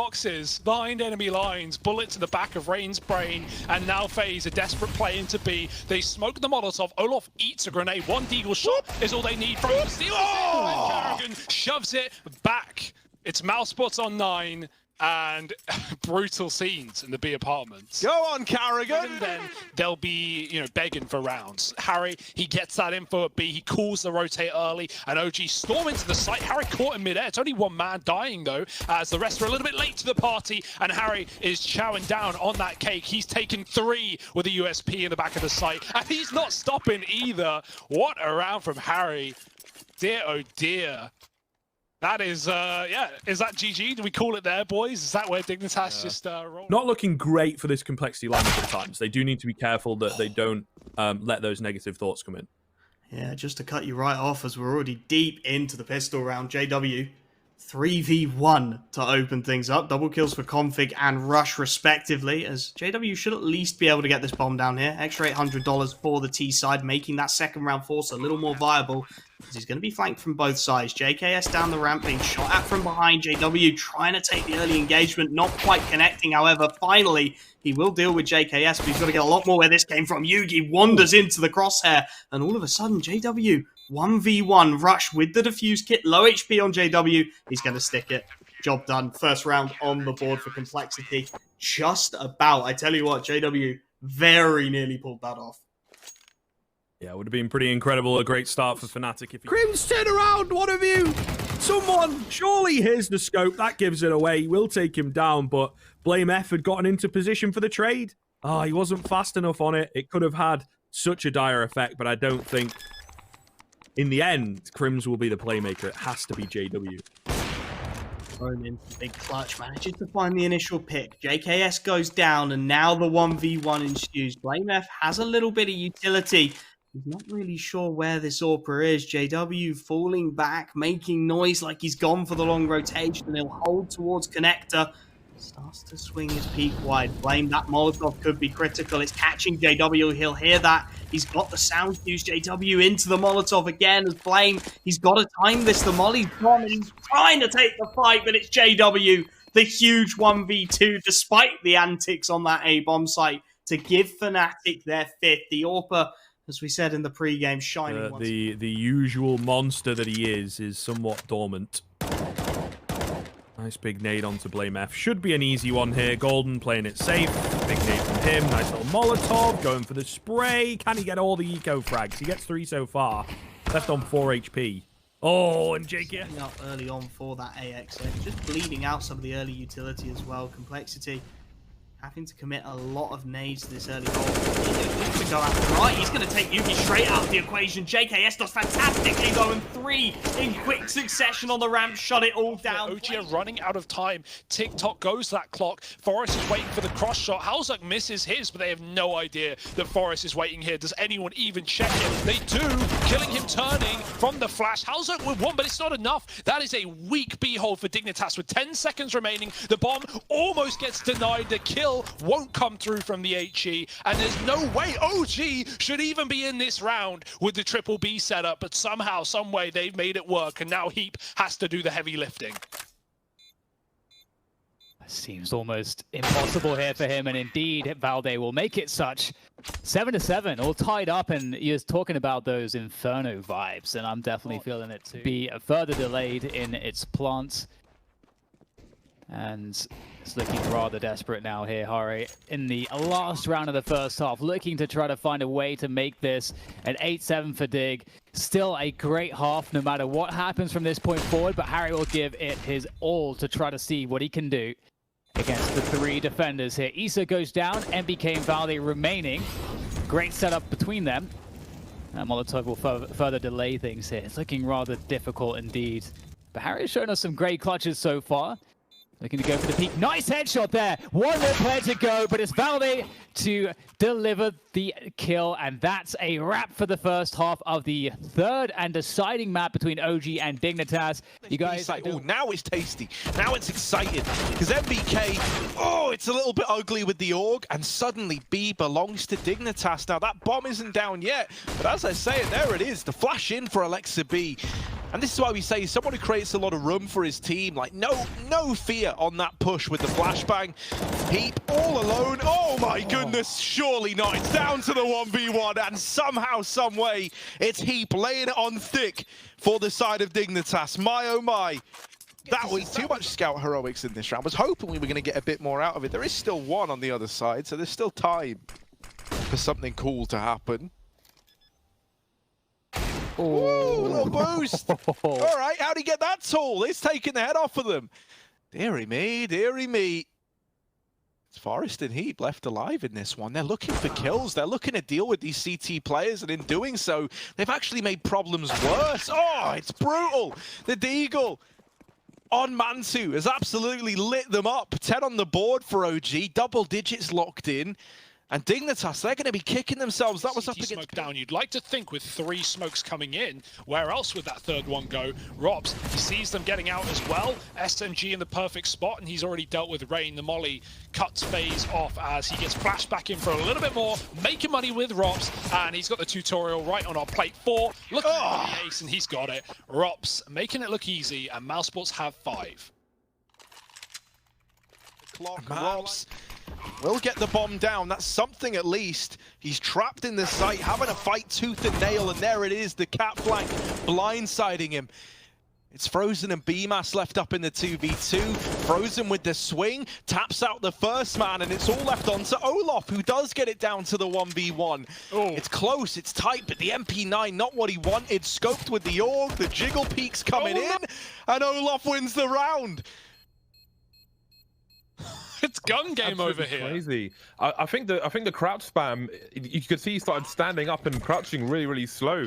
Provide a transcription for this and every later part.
boxes behind enemy lines. Bullet to the back of Rain's brain, and now FaZe, a desperate play into B. They smoke the Molotov. Olaf eats a grenade. One deagle shot is all they need from him. Steals it, and Karrigan shoves it back. It's Mousebots on 9. And brutal scenes in the B apartments. Go on, Karrigan! And then they'll be, begging for rounds. Harry, he gets that info at B. He calls the rotate early, and OG storm into the site. Harry caught in midair. It's only one man dying, though, as the rest are a little bit late to the party, and Harry is chowing down on that cake. He's taken 3 with a USP in the back of the site, and he's not stopping either. What a round from Harry. Dear, oh dear. That is, is that GG? Do we call it there, boys? Is that where Dignitas just rolled? Not looking great for this complexity lineup at times. They do need to be careful that they don't let those negative thoughts come in. Yeah, just to cut you right off, as we're already deep into the pistol round, JW 3v1 to open things up. Double kills for Config and Rush respectively, as JW should at least be able to get this bomb down here. Extra $800 for the T side, making that second round force a little more viable, because he's going to be flanked from both sides. JKS down the ramp, being shot at from behind. JW trying to take the early engagement, not quite connecting. However, finally, he will deal with JKS, but he's got to get a lot more where this came from. Yugi wanders into the crosshair, and all of a sudden, JW 1v1 Rush with the defuse kit, low HP on JW. He's going to stick it. Job done. First round on the board for Complexity. Just about. I tell you what, JW very nearly pulled that off. Yeah, it would have been pretty incredible. A great start for Fnatic if he... Crims, turn around, one of you! Someone! Surely here's the scope. That gives it away. He will take him down, but Blame F had gotten into position for the trade. He wasn't fast enough on it. It could have had such a dire effect, but I don't think... In the end, Crims will be the playmaker. It has to be JW. Thrown into the big clutch, manages to find the initial pick. JKS goes down, and now the 1v1 ensues. Blame F has a little bit of utility. He's not really sure where this AWPer is. JW falling back, making noise like he's gone for the long rotation, and he'll hold towards Connector. Starts to swing his peak wide. Blame, that Molotov could be critical. It's catching JW. He'll hear that. He's got the sound cues. JW into the Molotov again as Blame. He's got to time this. The Molly's gone, and he's trying to take the fight, but it's JW, the huge 1v2, despite the antics on that A-bomb site, to give Fnatic their 5th. The AWPer, as we said in the pre-game, shining once. The usual monster that he is somewhat dormant. Nice big nade onto Blame F. Should be an easy one here. Golden playing it safe. Big nade from him. Nice little Molotov. Going for the spray. Can he get all the eco frags? He gets 3 so far. Left on 4 HP. Oh, and JK up early on for that AX. Just bleeding out some of the early utility as well. Complexity having to commit a lot of nades to this early ball. He's to go after right. He's going to take Yuki straight out of the equation. JKS does fantastically though, and 3 in quick succession on the ramp. Shut it all down. OG are running out of time. TikTok goes that clock. Forest is waiting for the cross shot. Halzak misses his, but they have no idea that Forest is waiting here. Does anyone even check it? They do, killing him turning from the flash. Halzak with 1, but it's not enough. That is a weak B-hold for Dignitas with 10 seconds remaining. The bomb almost gets denied. The kill won't come through from the HE, and there's no way OG should even be in this round with the triple B setup, but somehow, some way, they've made it work, and now Heap has to do the heavy lifting. Seems almost impossible here for him, and indeed, Valde will make it such. 7-7, all tied up, and you're talking about those Inferno vibes, and I'm definitely feeling it to be further delayed in its plants. And it's looking rather desperate now here, Hari, in the last round of the first half, looking to try to find a way to make this an 8-7 for Dig. Still a great half, no matter what happens from this point forward, but Harry will give it his all to try to see what he can do against the 3 defenders here. Issa goes down, MBK and Valde remaining. Great setup between them. And Molotov will further delay things here. It's looking rather difficult indeed. But Harry's shown us some great clutches so far. Looking to go for the peak. Nice headshot there. 1 more player to go, but it's Valde to deliver the kill. And that's a wrap for the first half of the 3rd and deciding map between OG and Dignitas. You guys... Like, oh, now it's tasty. Now it's exciting. Because MBK, oh, it's a little bit ugly with the AUG. And suddenly B belongs to Dignitas. Now, that bomb isn't down yet. But as I say it, there it is. The flash in for Alexa B. And this is why we say someone who creates a lot of room for his team. Like, no fear clear on that push with the flashbang. Heap all alone. Oh my goodness, surely not. It's down to the 1v1, and somehow, some way, it's Heap laying it on thick for the side of Dignitas. My oh my. That was too much scout heroics in this round. I was hoping we were going to get a bit more out of it. There is still one on the other side, so there's still time for something cool to happen. Ooh, little boost. All right, how'd he get that tall? It's taking the head off of them. Deary me, deary me. It's Forest and Heap left alive in this one. They're looking for kills. They're looking to deal with these CT players, and in doing so, they've actually made problems worse. Oh, it's brutal. The Deagle on Mantu has absolutely lit them up. 10 on the board for OG, double digits locked in. And Dignitas, they're going to be kicking themselves. That was up against smoke down. You'd like to think with 3 smokes coming in, where else would that third one go? Robs, he sees them getting out as well. SMG in the perfect spot, and he's already dealt with Rain. The molly cuts FaZe off as he gets flashed back in for a little bit more, making money with Robs, and he's got the tutorial right on our plate 4. Look at the ace, and he's got it. Robs making it look easy, and Mousesports have 5. Robs will get the bomb down. That's something at least. He's trapped in the site, having a fight tooth and nail, and there it is, the cat flank blindsiding him. It's Frozen and BMAS left up in the 2v2. Frozen with the swing, taps out the first man, and it's all left on to Olaf, who does get it down to the 1v1. Oh. It's close, it's tight, but the MP9, not what he wanted. Scoped with the AUG, the jiggle peaks coming in, and Olaf wins the round. It's gun game over here. Crazy. I think the crouch spam, you could see he started standing up and crouching really slow.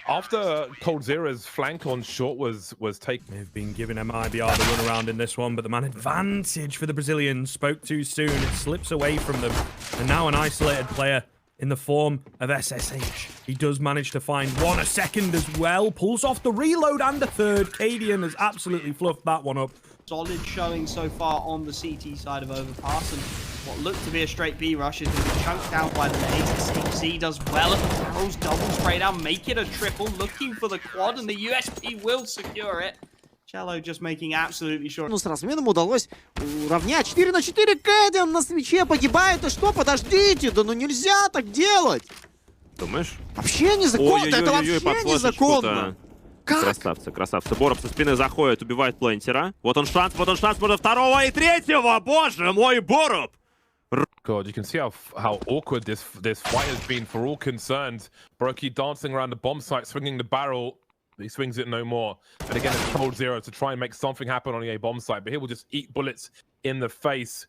After Cold Zero's flank on short was taken. They've been giving MIBR the run around in this one, but the man advantage for the Brazilians spoke too soon. It slips away from them, and now an isolated player in the form of SSH. He does manage to find one a second as well, pulls off the reload and a third. Karrigan has absolutely fluffed that one up. Solid showing so far on the CT side of Overpass, and what looked to be a straight B rush is going to be chunked down by the nades. HC does well at the barrels, double spray down, make it a triple, looking for the quad, and the USP will secure it. Cello just making absolutely sure. Ну, с разменом удалось уравнять. 4 на 4 Кэдден на свече погибает. И что, подождите, да ну нельзя так делать. Думаешь? Вообще незаконно, это вообще незаконно. Как? Красавцы, красавцы. Боров со спины заходит, убивает плентера. Вот он шанс, можно второго и третьего. Боже мой, Боров! God, you can see how awkward this fight has been for all concerned. Brokey dancing around the bomb site, swinging the barrel. He swings it no more. And again, it's Cold Zero to try and make something happen on the A bomb site, but he will just eat bullets in the face.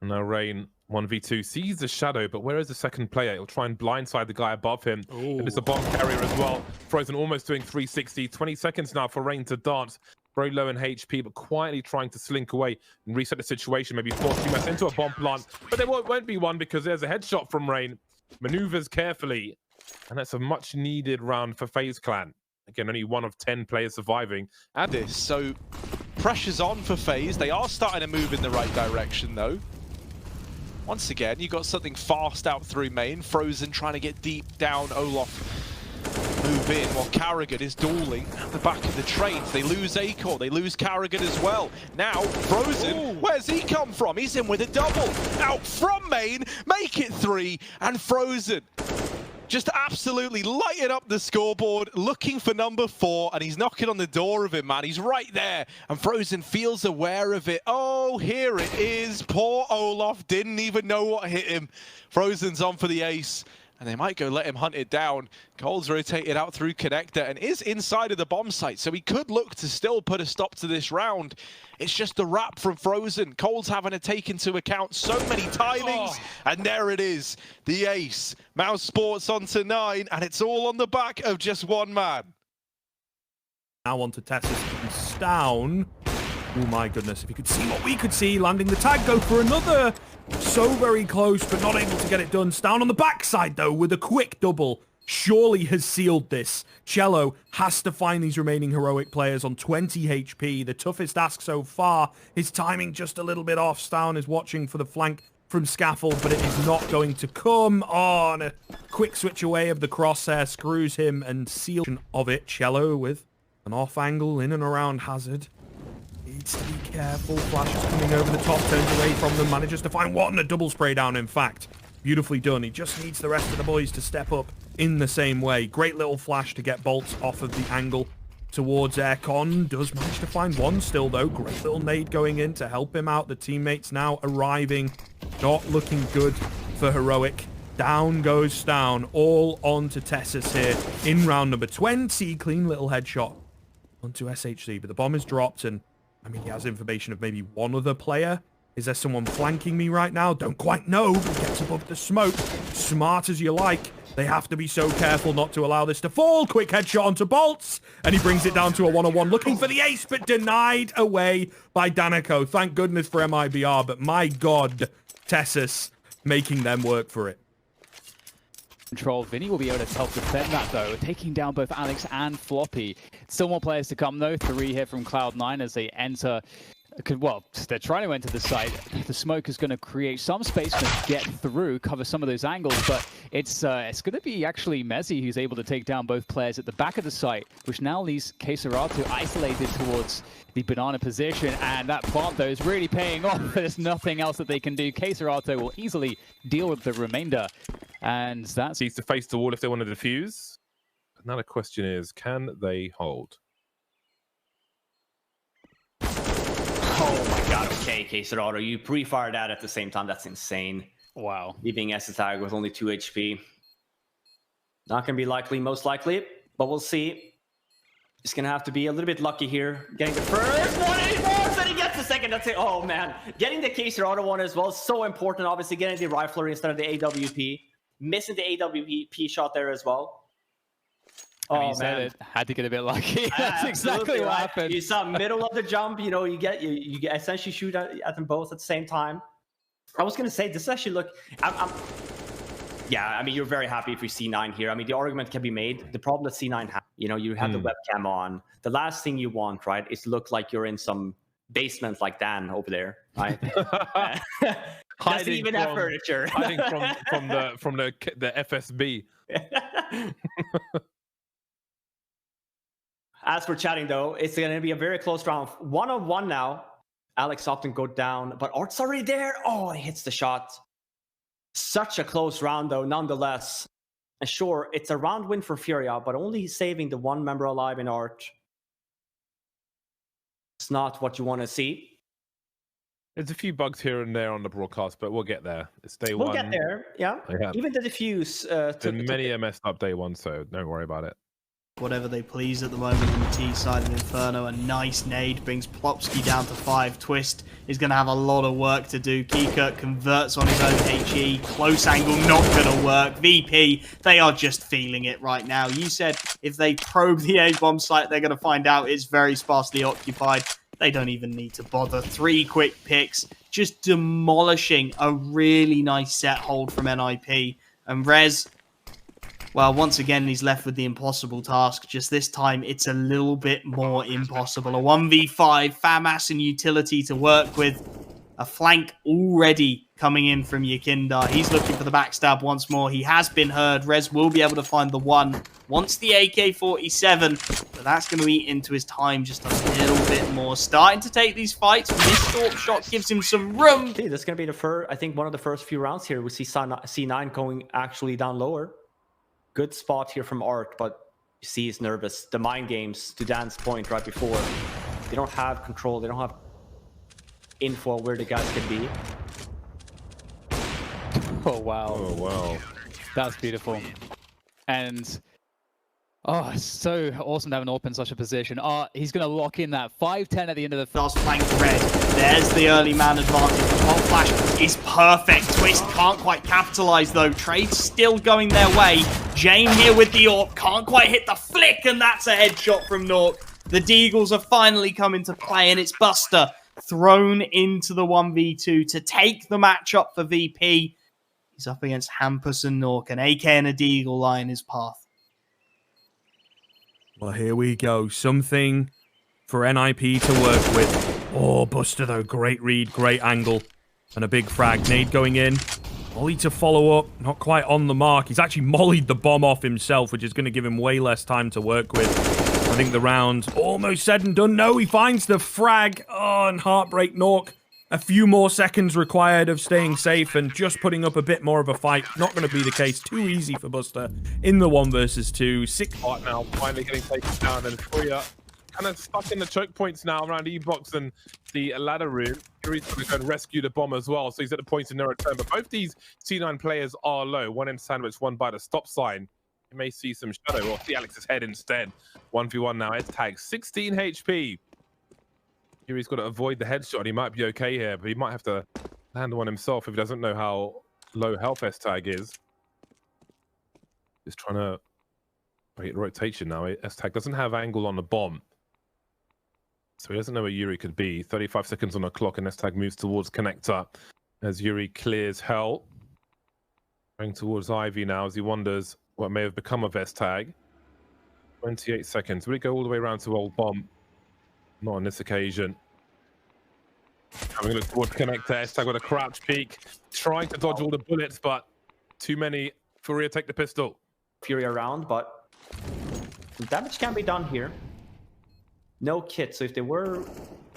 Now Rain 1v2 sees the shadow, but where is the second player? He'll try and blindside the guy above him. Ooh. And it's a bomb carrier as well. Frozen almost doing 360. 20 seconds now for Rain to dance. Very low in HP, but quietly trying to slink away and reset the situation. Maybe force BMAS into a bomb plant, but there won't be one because there's a headshot from Rain. Maneuvers carefully, and that's a much needed round for FaZe Clan. Again, only 1 of 10 players surviving. And this, so pressure's on for FaZe. They are starting to move in the right direction though. Once again, you got something fast out through main. Frozen trying to get deep down. Olaf move in while Karrigan is dueling at the back of the trades. They lose Acor, they lose Karrigan as well. Now, Frozen, where's he come from? He's in with a double. Out from main, make it 3, and Frozen just absolutely lighting up the scoreboard, looking for number 4, and he's knocking on the door of him, man. He's right there, and Frozen feels aware of it. Oh, here it is. Poor Olaf didn't even know what hit him. Frozen's on for the ace, and they might go let him hunt it down. Cole's rotated out through connector and is inside of the bomb site, so he could look to still put a stop to this round. It's just the wrap from Frozen. Cole's having to take into account so many timings, and there it is, the ace. Mousesports on to 9, and it's all on the back of just one man. Now on to Tessus down. Oh my goodness, if you could see what we could see, landing the tag, go for another. So very close, but not able to get it done. Down on the backside, though, with a quick double. Surely has sealed this. Cello has to find these remaining heroic players on 20 HP. The toughest ask so far. His timing just a little bit off. Stown is watching for the flank from Scaffold, but it is not going to come on. A quick switch away of the crosshair screws him and seals of it. Cello with an off angle in and around Hazard. Needs to be careful. Flash is coming over the top, turns away from them, manages to find one, a double spray down, in fact. Beautifully done. He just needs the rest of the boys to step up in the same way. Great little flash to get bolts off of the angle towards Aircon. Does manage to find one still, though. Great little nade going in to help him out. The teammates now arriving. Not looking good for Heroic. Down goes Down. All on to Tessus here in round number 20. Clean little headshot onto SHC. But the bomb is dropped, and I mean, he has information of maybe one other player. Is there someone flanking me right now? Don't quite know, but gets above the smoke. Smart as you like. They have to be so careful not to allow this to fall. Quick headshot onto Bolts, and he brings it down to a one-on-one, looking for the ace, but denied away by Danico. Thank goodness for MIBR, but my God, Tessus making them work for it. Control. Vinny will be able to help defend that, though, taking down both Alex and Floppy. Still more players to come, though. 3 here from Cloud9 as they enter. Well, they're trying to enter the site. The smoke is going to create some space to get through, cover some of those angles, but it's going to be actually Mezzi who's able to take down both players at the back of the site, which now leaves Queserato isolated towards the banana position, and that plant, though, is really paying off. There's nothing else that they can do. Queserato will easily deal with the remainder, and that's... Needs to face the wall if they want to defuse. Now the question is, can they hold? Oh my god, okay, Queserato, you pre-fired that at the same time. That's insane. Wow. Leaving SSI with only 2 HP. Not going to be likely, most likely, but we'll see. Just going to have to be a little bit lucky here. Getting the first one, and he gets the second. That's it. Oh man. Getting the Queserato one as well is so important. Obviously, getting the rifler instead of the AWP. Missing the AWP shot there as well. I mean, man, it had to get a bit lucky. That's exactly what happened. You saw middle of the jump. You know, you get essentially shoot at them both at the same time. I was gonna say this actually look. Yeah, I mean, you're very happy if you see C9 here. I mean, the argument can be made. The problem that C9 has, you know, you have the webcam on. The last thing you want, right, is to look like you're in some basement like Dan over there, right? Just even that furniture. Hiding from the FSB. As for chatting, though, it's going to be a very close round. 1-on-1 now. Alex often go down, but Art's already there. Oh, he hits the shot. Such a close round, though, nonetheless. And sure, it's a round win for Furia, but only saving the one member alive in Art. It's not what you want to see. There's a few bugs here and there on the broadcast, but we'll get there. It's day one. We'll get there, yeah. Even the diffuse took many a messed up day one, so don't worry about it. Whatever they please at the moment on the T side of Inferno. A nice nade brings Plopsky down to 5. Twist is going to have a lot of work to do. Kikert converts on his own HE. Close angle, not going to work. VP, they are just feeling it right now. You said if they probe the A-bomb site, they're going to find out it's very sparsely occupied. They don't even need to bother. 3 quick picks, just demolishing a really nice set hold from NIP. And Rez, well, once again, he's left with the impossible task. Just this time, it's a little bit more impossible. A 1v5, FAMAS and utility to work with. A flank already coming in from Yakinda. He's looking for the backstab once more. He has been heard. Rez will be able to find the one. Wants the AK-47, but that's going to eat into his time just a little bit more. Starting to take these fights. This Storm shot gives him some room. See, this is going to be the first, I think, one of the first few rounds here. We see C9 going actually down lower. Good spot here from Art, but you see he's nervous. The mind games, to Dan's point right before, they don't have control. They don't have info where the guys can be. Oh, wow. Oh, wow. That's beautiful. And, oh, it's so awesome to have an AWP in such a position. He's going to lock in that 5-10 at the end of the first flank red. There's the early man advantage. The pop flash is perfect. Twist can't quite capitalize, though. Trade's still going their way. Jane here with the AWP. Can't quite hit the flick, and that's a headshot from Nork. The Deagles have finally come into play, and it's Buster thrown into the 1v2 to take the matchup for VP. He's up against Hampus and Nork. An AK and a Deagle lie in his path. Well, here we go. Something for NIP to work with. Oh, Buster, though. Great read, great angle. And a big frag. Nade going in. Molly to follow up. Not quite on the mark. He's actually mollied the bomb off himself, which is going to give him way less time to work with. I think the round almost said and done. No, he finds the frag. Oh, and Heartbreak Nork. A few more seconds required of staying safe and just putting up a bit more of a fight. Not going to be the case. Too easy for Buster in the 1 versus 2. 6 Part now, finally getting taken down, and Furia kind of stuck in the choke points now around E-Box and the ladder room. Yuri's going to go and rescue the bomb as well, so he's at the point of no return. But both these C9 players are low. One in sandwich, one by the stop sign. You may see some shadow, or see Alex's head instead. 1v1 now, Ed's tag, 16 HP. Yuri's got to avoid the headshot. He might be okay here, but he might have to land one himself if he doesn't know how low health S-Tag is. Just trying to wait rotation now. S-Tag doesn't have angle on the bomb, so he doesn't know where Yuri could be. 35 seconds on the clock, and S-Tag moves towards connector as Yuri clears hell. Going towards Ivy now as he wonders what may have become of S-Tag. 28 seconds. Will he go all the way around to old bomb? Not on this occasion. Having a look towards connector. S-Tag with a crouch peek, trying to dodge all the bullets, but too many. Furia take the pistol. Fury around, but some damage can be done here. No kit, so if they were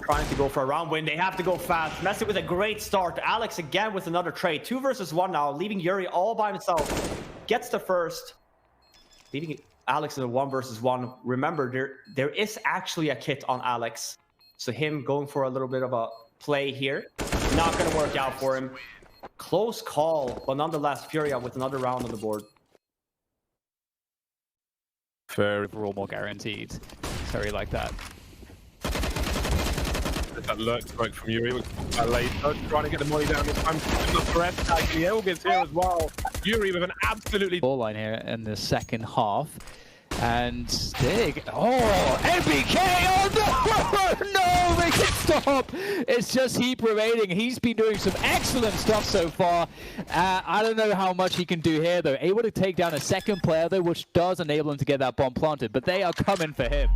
trying to go for a round win, they have to go fast. Messi with a great start. Alex again with another trade. 2 versus 1 now, leaving Yuri all by himself. Gets the first. Leaving Alex in a 1 versus 1. Remember, there is actually a kit on Alex. So him going for a little bit of a play here, not going to work out for him. Close call, but nonetheless, Furia with another round on the board. Fair. Overall more guaranteed. Sorry, like that. That lurk smoke from Yuri. Trying to get the money down this time. The Elgis here as well. Yuri with an absolutely Ball line here in the second half. And Dig. Oh, MBK! Oh no! No, make it stop! It's just Heap remaining. He's been doing some excellent stuff so far. I don't know how much he can do here though. Able to take down a second player though, which does enable him to get that bomb planted. But they are coming for him.